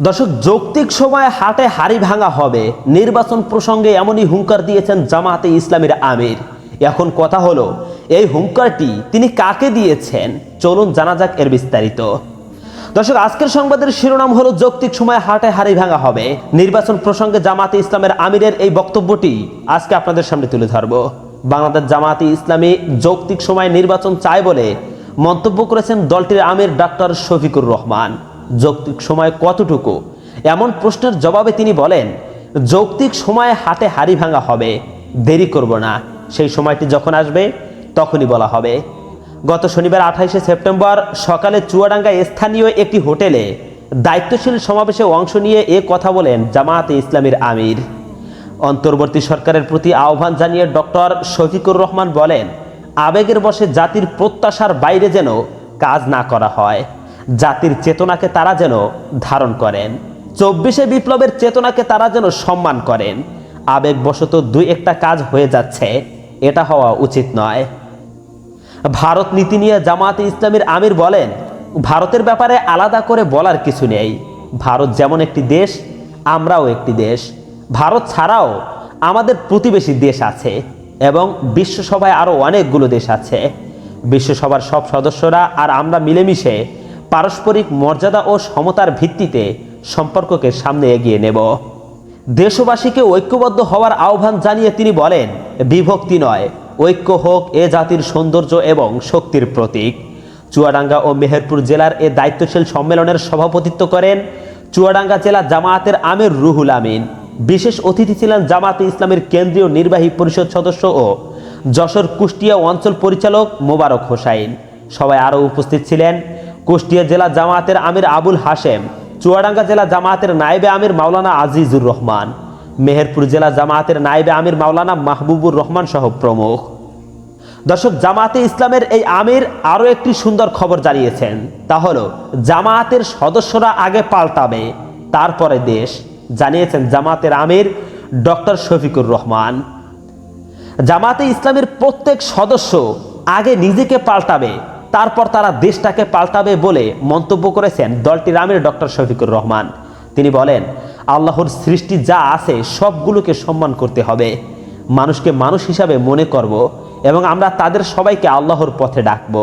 দর্শক, যৌক্তিক সময়ে হাটে হাড়ি ভাঙা হবে, নির্বাচন প্রসঙ্গে এমনই হুঙ্কার দিয়েছেন জামায়াতে ইসলামীর আমির। এখন কথা হলো, এই হুঙ্কারটি তিনি কাকে দিয়েছেন? চলুন জানা যাক এর বিস্তারিত। দর্শক, আজকের সংবাদের শিরোনাম হলো যৌক্তিক সময়ে হাটে হাড়ি ভাঙা হবে, নির্বাচন প্রসঙ্গে জামায়াতে ইসলামের আমিরের এই বক্তব্যটি আজকে আপনাদের সামনে তুলে ধরব। বাংলাদেশ জামায়াতে ইসলামী যৌক্তিক সময়ে নির্বাচন চায় বলে মন্তব্য করেছেন দলটির আমির ডাক্তার শফিকুর রহমান। যৌক্তিক সময় কতটুকু, এমন প্রশ্নের জবাবে তিনি বলেন, যৌক্তিক সময়ে হাটে হাড়ি ভাঙা হবে, দেরি করব না, সেই সময়টি যখন আসবে তখনই বলা হবে। গত শনিবার 28শে সেপ্টেম্বর সকালে চুয়াডাঙ্গায় স্থানীয় একটি হোটেলে দায়িত্বশীল সমাবেশে অংশ নিয়ে এ কথা বলেন জামায়াতে ইসলামীর আমির। অন্তর্বর্তী সরকারের প্রতি আহ্বান জানিয়ে ডক্টর শফিকুর রহমান বলেন, আবেগের বশে জাতির প্রত্যাশার বাইরে যেন কাজ না করা হয়, জাতির চেতনাকে তারা যেন ধারণ করেন, 24শে বিপ্লবের চেতনাকে তারা যেন সম্মান করেন। আবেগবশত দুই একটা কাজ হয়ে যাচ্ছে, এটা হওয়া উচিত নয়। ভারত নীতি নিয়ে জামায়াতে ইসলামীর আমির বলেন, ভারতের ব্যাপারে আলাদা করে বলার কিছু নেই। ভারত যেমন একটি দেশ, আমরাও একটি দেশ। ভারত ছাড়াও আমাদের প্রতিবেশী দেশ আছে এবং বিশ্বসভায় আরও অনেকগুলো দেশ আছে। বিশ্বসভার সব সদস্যরা আর আমরা মিলেমিশে পারস্পরিক মর্যাদা ও সমতার ভিত্তিতে সম্পর্ককে সামনে এগিয়ে নেব। দেশবাসীকে ঐক্যবদ্ধ হওয়ার আহ্বান জানিয়ে তিনি বলেন, বিভক্তি নয়, ঐক্য হোক এ জাতির সৌন্দর্য এবং শক্তির প্রতীক। চুয়াডাঙ্গা ও মেহেরপুর জেলার এ দায়িত্বশীল সম্মেলনের সভাপতিত্ব করেন চুয়াডাঙ্গা জেলা জামায়াতের আমির রুহুল আমিন। বিশেষ অতিথি ছিলেন জামায়াতে ইসলামের কেন্দ্রীয় নির্বাহী পরিষদ সদস্য ও যশোর কুষ্টিয়া অঞ্চল পরিচালক মোবারক হোসাইন। সবাই আরও উপস্থিত ছিলেন কুষ্টিয়া জেলা জামায়াতের আমির আবুল হাশেম, চুয়াডাঙ্গা জেলা জামায়াতের নায়েবে আমির মাওলানা আজিজুর রহমান, মেহেরপুর জেলা জামায়াতের নায়েবে আমির মাওলানা মাহবুবুর রহমান সহ প্রমুখ। দর্শক, জামায়াতে ইসলামের এই আমির আরও একটি সুন্দর খবর জানিয়েছেন, তা হলো জামায়াতের সদস্যরা আগে পাল্টাবে, তারপরে দেশ, জানিয়েছেন জামায়াতের আমির ডক্টর শফিকুর রহমান। জামায়াতে ইসলামের প্রত্যেক সদস্য আগে নিজেকে পাল্টাবে, তারপর তারা দেশটাকে পাল্টাবে বলে মন্তব্য করেছেন দলটির আমির ডক্টর শফিকুর রহমান। তিনি বলেন, আল্লাহর সৃষ্টি যা আছে সবগুলোকে সম্মান করতে হবে, মানুষকে মানুষ হিসাবে মনে করব এবং আমরা তাদের সবাইকে আল্লাহর পথে ডাকব।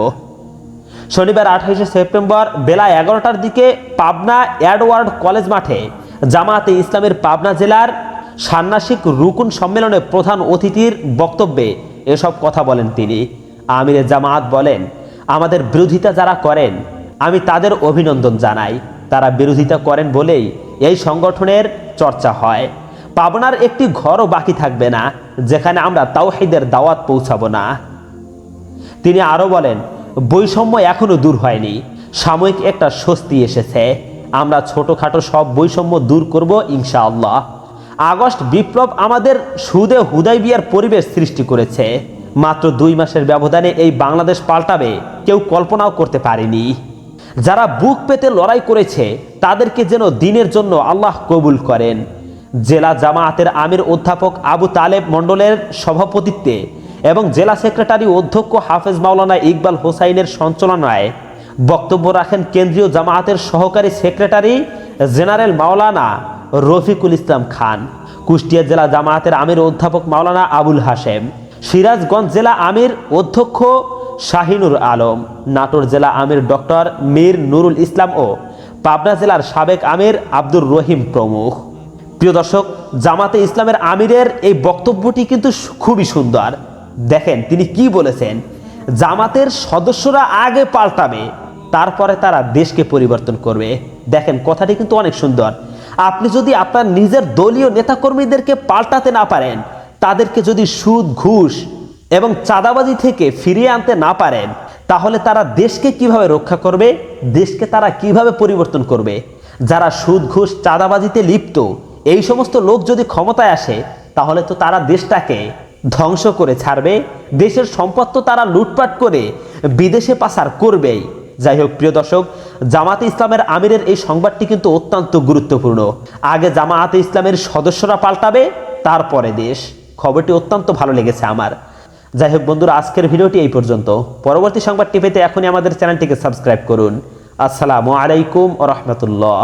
শনিবার 28শে সেপ্টেম্বর বেলা 11টার দিকে পাবনা এডওয়ার্ড কলেজ মাঠে জামায়াতে ইসলামের পাবনা জেলার ষান্মাসিক রুকুন সম্মেলনে প্রধান অতিথির বক্তব্যে এসব কথা বলেন তিনি। আমিরে জামায়াত বলেন, আমাদের বিরোধিতা যারা করেন আমি তাদের অভিনন্দন জানাই, তারা বিরোধিতা করেন বলেই এই সংগঠনের চর্চা হয়। পাবনার একটি ঘরও বাকি থাকবে না যেখানে আমরা তাওহীদের দাওয়াত পৌঁছাবো না। তিনি আরও বলেন, বৈষম্য এখনো দূর হয়নি, সাময়িক একটা স্বস্তি এসেছে, আমরা ছোটখাটো সব বৈষম্য দূর করব ইনশাআল্লাহ। আগস্ট বিপ্লব আমাদের সুদে হুদাইবিয়ার পরিবেশ সৃষ্টি করেছে, মাত্র 2 মাসের ব্যবধানে এই বাংলাদেশ পাল্টাবে কেউ কল্পনাও করতে পারেনি। যারা বুক পেতে লড়াই করেছে তাদেরকে যেন দিনের জন্য আল্লাহ কবুল করেন। জেলা জামায়াতের আমির অধ্যাপক আবু তালেব মণ্ডলের সভাপতিত্বে এবং জেলা সেক্রেটারি অধ্যক্ষ হাফেজ মাওলানা ইকবাল হোসাইনের সঞ্চালনায় বক্তব্য রাখেন কেন্দ্রীয় জামায়াতের সহকারী সেক্রেটারি জেনারেল মাওলানা রফিকুল ইসলাম খান, কুষ্টিয়া জেলা জামায়াতের আমির অধ্যাপক মাওলানা আবুল হাশেম, সিরাজগঞ্জ জেলা আমির অধ্যক্ষ শাহিনুর আলম, নাটোর জেলা আমির ডক্টর মীর নুরুল ইসলাম ও পাবনা জেলার সাবেক আমির আব্দুর রহিম প্রমুখ। প্রিয় দর্শক, জামাতে ইসলামের আমিরের এই বক্তব্যটি কিন্তু খুবই সুন্দর। দেখেন তিনি কি বলেছেন, জামাতের সদস্যরা আগে পাল্টাবে, তারপরে তারা দেশকে পরিবর্তন করবে। দেখেন কথাটি কিন্তু অনেক সুন্দর। আপনি যদি আপনার নিজের দলীয় নেতাকর্মীদেরকে পাল্টাতে না পারেন, তাদেরকে যদি সুদ ঘুষ এবং চাঁদাবাজি থেকে ফিরিয়ে আনতে না পারেন, তাহলে তারা দেশকে কিভাবে রক্ষা করবে, দেশকে তারা কিভাবে পরিবর্তন করবে? যারা সুদ ঘুষ চাঁদাবাজিতে লিপ্ত এই সমস্ত লোক যদি ক্ষমতায় আসে, তাহলে তো তারা দেশটাকে ধ্বংস করে ছাড়বে, দেশের সম্পদ তো তারা লুটপাট করে বিদেশে পাচার করবেই। যাই হোক প্রিয় দর্শক, জামাতে ইসলামের আমিরের এই সংবাদটি কিন্তু অত্যন্ত গুরুত্বপূর্ণ। আগে জামাতে ইসলামের সদস্যরা পাল্টাবে, তারপরে দেশ। খবরটি অত্যন্ত ভালো লেগেছে আমার। যাই হোক বন্ধুরা, আজকের ভিডিওটি এই পর্যন্ত। পরবর্তী সংবাদটি পেতে এখনই আমাদের চ্যানেলটিকে সাবস্ক্রাইব করুন। আসসালামু আলাইকুম ওয়া রাহমাতুল্লাহ।